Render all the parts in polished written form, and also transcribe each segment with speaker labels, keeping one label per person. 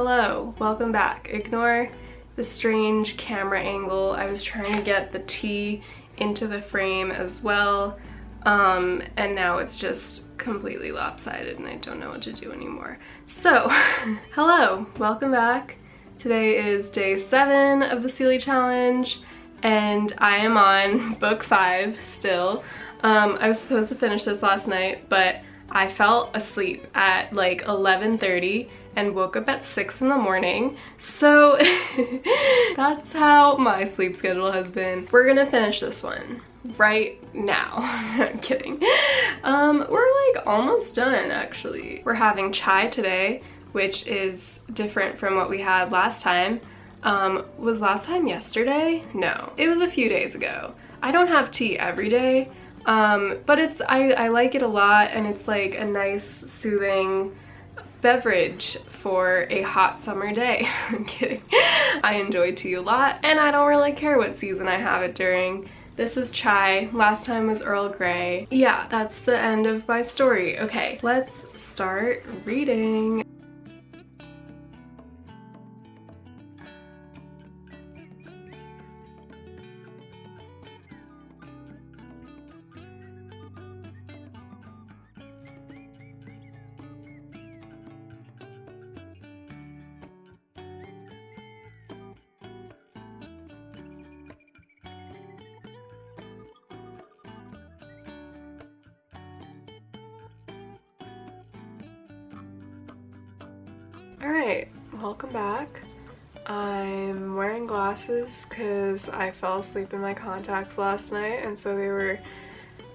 Speaker 1: Hello, welcome back. Ignore the strange camera angle. I was trying to get the tea into the frame as well, and now it's just completely lopsided and I don't know what to do anymore. So, hello, welcome back. Today is day 7 of the Sealy Challenge, and I am on book 5 still. I was supposed to finish this last night, but I fell asleep at like 11:30 and woke up at 6 in the morning. So that's how my sleep schedule has been. We're gonna finish this one right now. I'm kidding. We're like almost done actually. We're having chai today, which is different from what we had last time. Was last time yesterday? No, it was a few days ago. I don't have tea every day, but I like it a lot, and it's like a nice soothing beverage for a hot summer day. I'm kidding. I enjoy tea a lot, and I don't really care what season I have it during. This is chai. Last time was Earl Grey. Yeah, that's the end of my story. Okay, let's start reading. Alright, welcome back. I'm wearing glasses because I fell asleep in my contacts last night, and so they were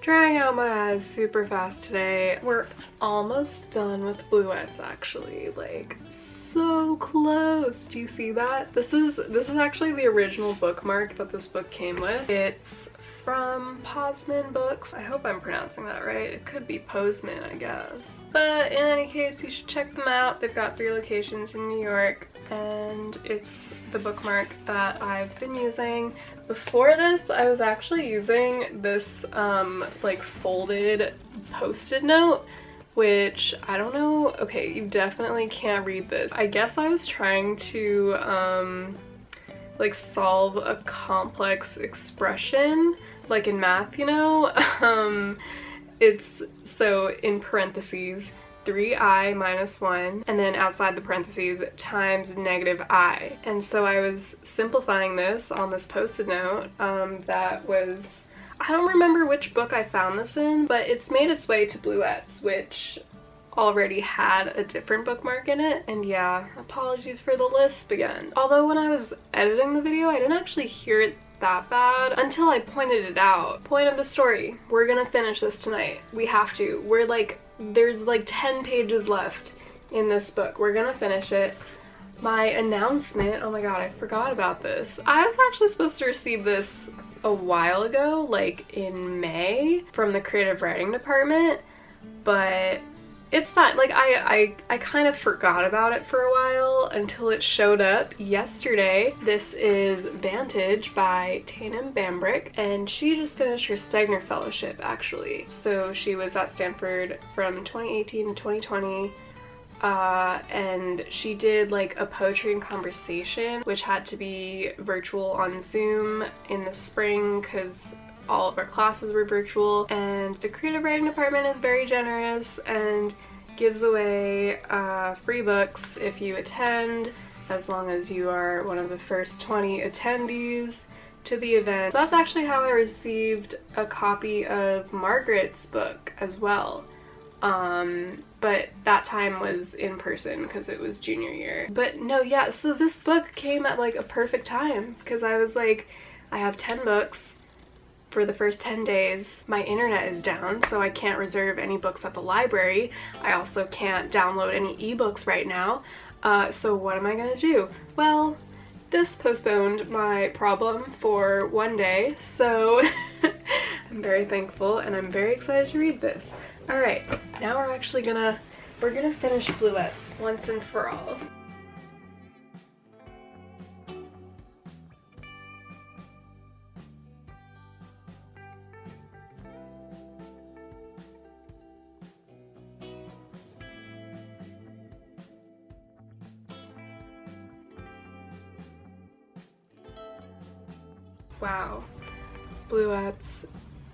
Speaker 1: drying out my eyes super fast today. We're almost done with bluets actually, like so close. Do you see that? This is actually the original bookmark that this book came with. It's from Posman Books. I hope I'm pronouncing that right. It could be Posman, I guess. But in any case, you should check them out. They've got 3 locations in New York, and it's the bookmark that I've been using. Before this, I was actually using this like folded post-it note, which I don't know. Okay, you definitely can't read this. I guess I was trying to like solve a complex expression, like in math, you know? It's so in parentheses 3i minus 1, and then outside the parentheses times -i. And so I was simplifying this on this post-it note that was, I don't remember which book I found this in, but it's made its way to Bluets, which already had a different bookmark in it. And yeah, apologies for the lisp again. Although when I was editing the video, I didn't actually hear it that bad until I pointed it out. Point of the story, we're gonna finish this tonight. We have to. We're like, there's like 10 pages left in this book. We're gonna finish it. My announcement, oh my god, I forgot about this. I was actually supposed to receive this a while ago, like in May, from the creative writing department, but it's fine. Like I kind of forgot about it for a while until it showed up yesterday. This is Vantage by Tatum Bambrick, and she just finished her Stegner Fellowship actually. So she was at Stanford from 2018 to 2020, and she did like a poetry and conversation, which had to be virtual on Zoom in the spring because all of our classes were virtual. And the creative writing department is very generous and gives away free books if you attend, as long as you are one of the first 20 attendees to the event. So that's actually how I received a copy of Margaret's book as well. But that time was in person because it was junior year. But no, yeah, so this book came at like a perfect time because I was like, I have 10 books for the first 10 days. My internet is down, so I can't reserve any books at the library. I also can't download any ebooks right now. So what am I gonna do? Well, this postponed my problem for 1 day, so I'm very thankful and I'm very excited to read this. Alright, now we're gonna finish Bluets once and for all. Wow. Bluets.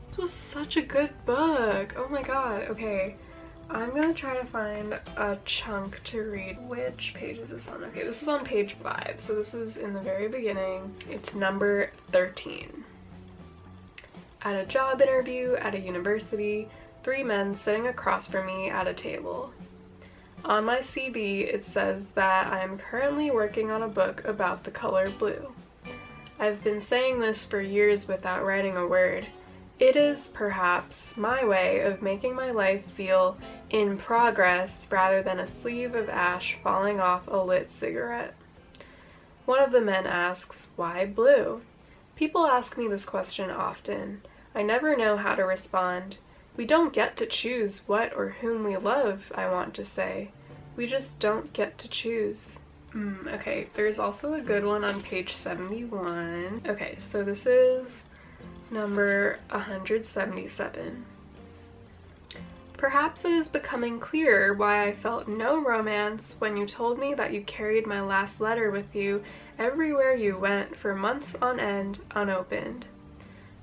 Speaker 1: This was such a good book. Oh my god. Okay. I'm gonna try to find a chunk to read. Which page is this on? Okay, this is on page 5, so this is in the very beginning. It's number 13. At a job interview at a university, 3 men sitting across from me at a table. On my CV, it says that I am currently working on a book about the color blue. I've been saying this for years without writing a word. It is, perhaps, my way of making my life feel in progress rather than a sleeve of ash falling off a lit cigarette. One of the men asks, "Why blue?" People ask me this question often. I never know how to respond. We don't get to choose what or whom we love, I want to say. We just don't get to choose. Okay, there's also a good one on page 71. Okay, so this is number 177. Perhaps it is becoming clearer why I felt no romance when you told me that you carried my last letter with you everywhere you went for months on end, unopened.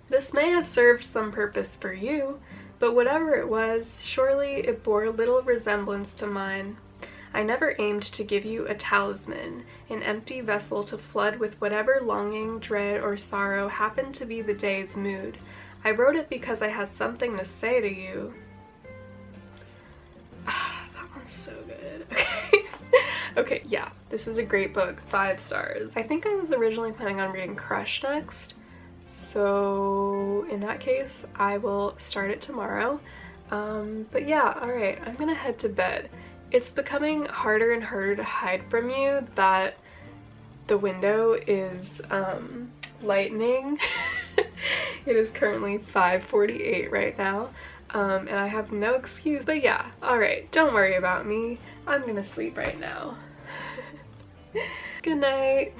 Speaker 1: This may have served some purpose for you, but whatever it was, surely it bore little resemblance to mine. I never aimed to give you a talisman, an empty vessel to flood with whatever longing, dread, or sorrow happened to be the day's mood. I wrote it because I had something to say to you. That one's so good. Okay. Okay, yeah, this is a great book. 5 stars. I think I was originally planning on reading Crush next, so in that case, I will start it tomorrow. But yeah, alright, I'm gonna head to bed. It's becoming harder and harder to hide from you that the window is lightening. It is currently 5:48 right now, and I have no excuse. But yeah, alright, don't worry about me. I'm gonna sleep right now. Good night.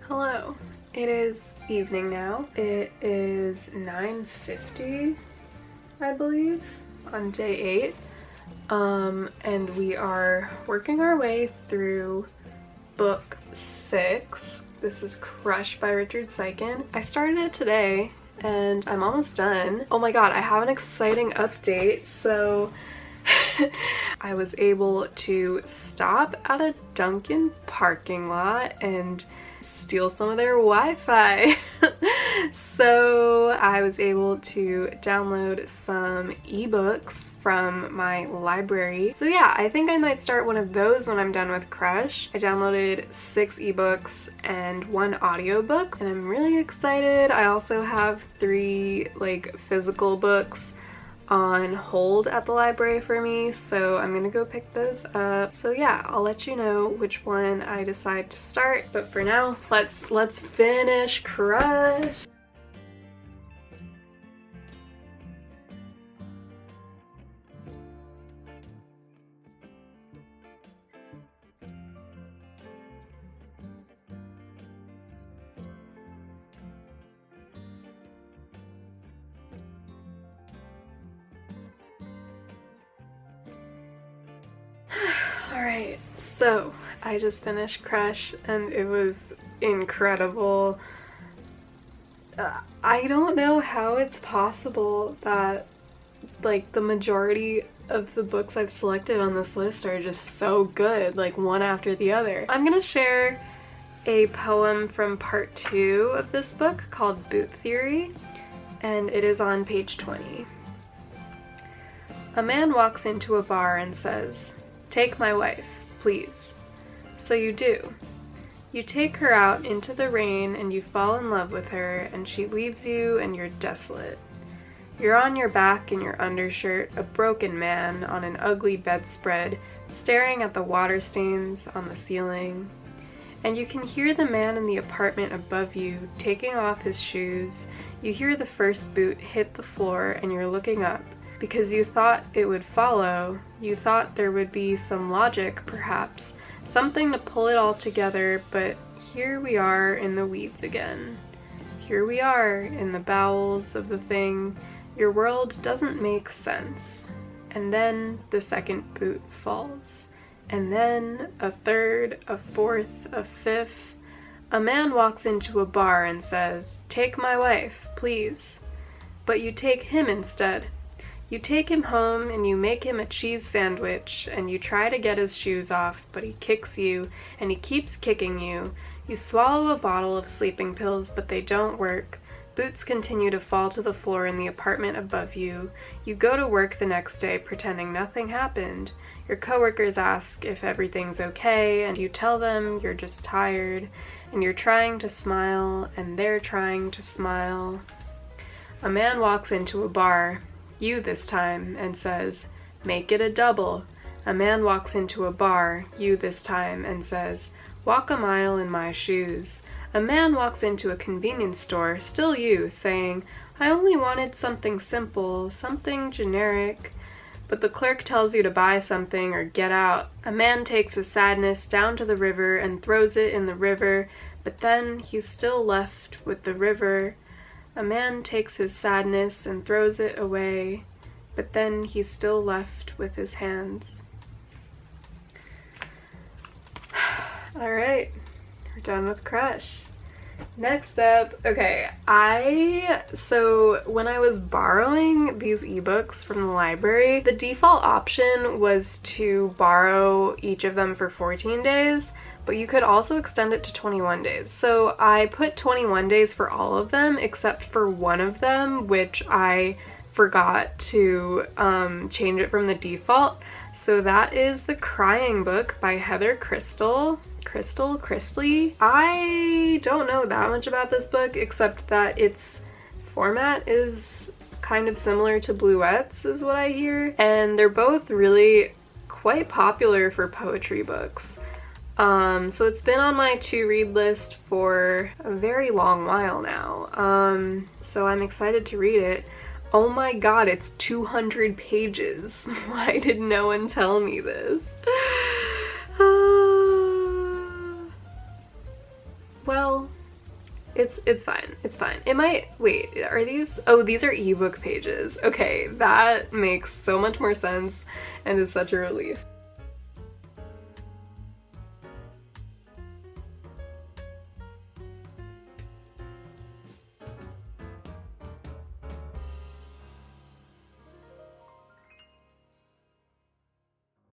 Speaker 1: Hello. It is evening now. It is 9:50, I believe, on day 8. And we are working our way through book 6. This is Crush by Richard Seiken. I started it today and I'm almost done. Oh my god, I have an exciting update. So I was able to stop at a Dunkin' parking lot and steal some of their Wi-Fi. So I was able to download some ebooks from my library. So yeah, I think I might start one of those when I'm done with Crush. I downloaded 6 ebooks and 1 audiobook, and I'm really excited. I also have 3 like physical books on hold at the library for me, so I'm gonna go pick those up. So yeah, I'll let you know which one I decide to start, but for now, let's finish Crush. Alright, so I just finished Crush and it was incredible. I don't know how it's possible that like the majority of the books I've selected on this list are just so good, like one after the other. I'm gonna share a poem from part 2 of this book called Boot Theory, and it is on page 20. A man walks into a bar and says, "Take my wife, please." So you do. You take her out into the rain and you fall in love with her, and she leaves you and you're desolate. You're on your back in your undershirt, a broken man on an ugly bedspread, staring at the water stains on the ceiling. And you can hear the man in the apartment above you taking off his shoes. You hear the first boot hit the floor and you're looking up because you thought it would follow. You thought there would be some logic, perhaps, something to pull it all together, but here we are in the weeds again. Here we are in the bowels of the thing. Your world doesn't make sense. And then the second boot falls. And then a third, a fourth, a fifth. A man walks into a bar and says, "Take my wife, please." But you take him instead. You take him home and you make him a cheese sandwich and you try to get his shoes off, but he kicks you and he keeps kicking you. You swallow a bottle of sleeping pills, but they don't work. Boots continue to fall to the floor in the apartment above you. You go to work the next day pretending nothing happened. Your coworkers ask if everything's okay, and you tell them you're just tired, and you're trying to smile, and they're trying to smile. A man walks into a bar, you this time, and says, "Make it a double." A man walks into a bar, you this time, and says, "Walk a mile in my shoes." A man walks into a convenience store, still you, saying, "I only wanted something simple, something generic." But the clerk tells you to buy something or get out. A man takes his sadness down to the river and throws it in the river, but then he's still left with the river. A man takes his sadness and throws it away, but then he's still left with his hands. Alright, we're done with Crush. Next up, okay, so when I was borrowing these ebooks from the library, the default option was to borrow each of them for 14 days, but you could also extend it to 21 days. So I put 21 days for all of them except for one of them, which I forgot to change it from the default. So that is The Crying Book by Heather Christley. I don't know that much about this book except that its format is kind of similar to Bluets is what I hear, and they're both really quite popular for poetry books. So it's been on my to-read list for a very long while now, so I'm excited to read it. Oh my god, it's 200 pages. Why did no one tell me this? Well, it's fine. It's fine. It might, wait, are these? Oh, these are ebook pages. Okay, that makes so much more sense and is such a relief.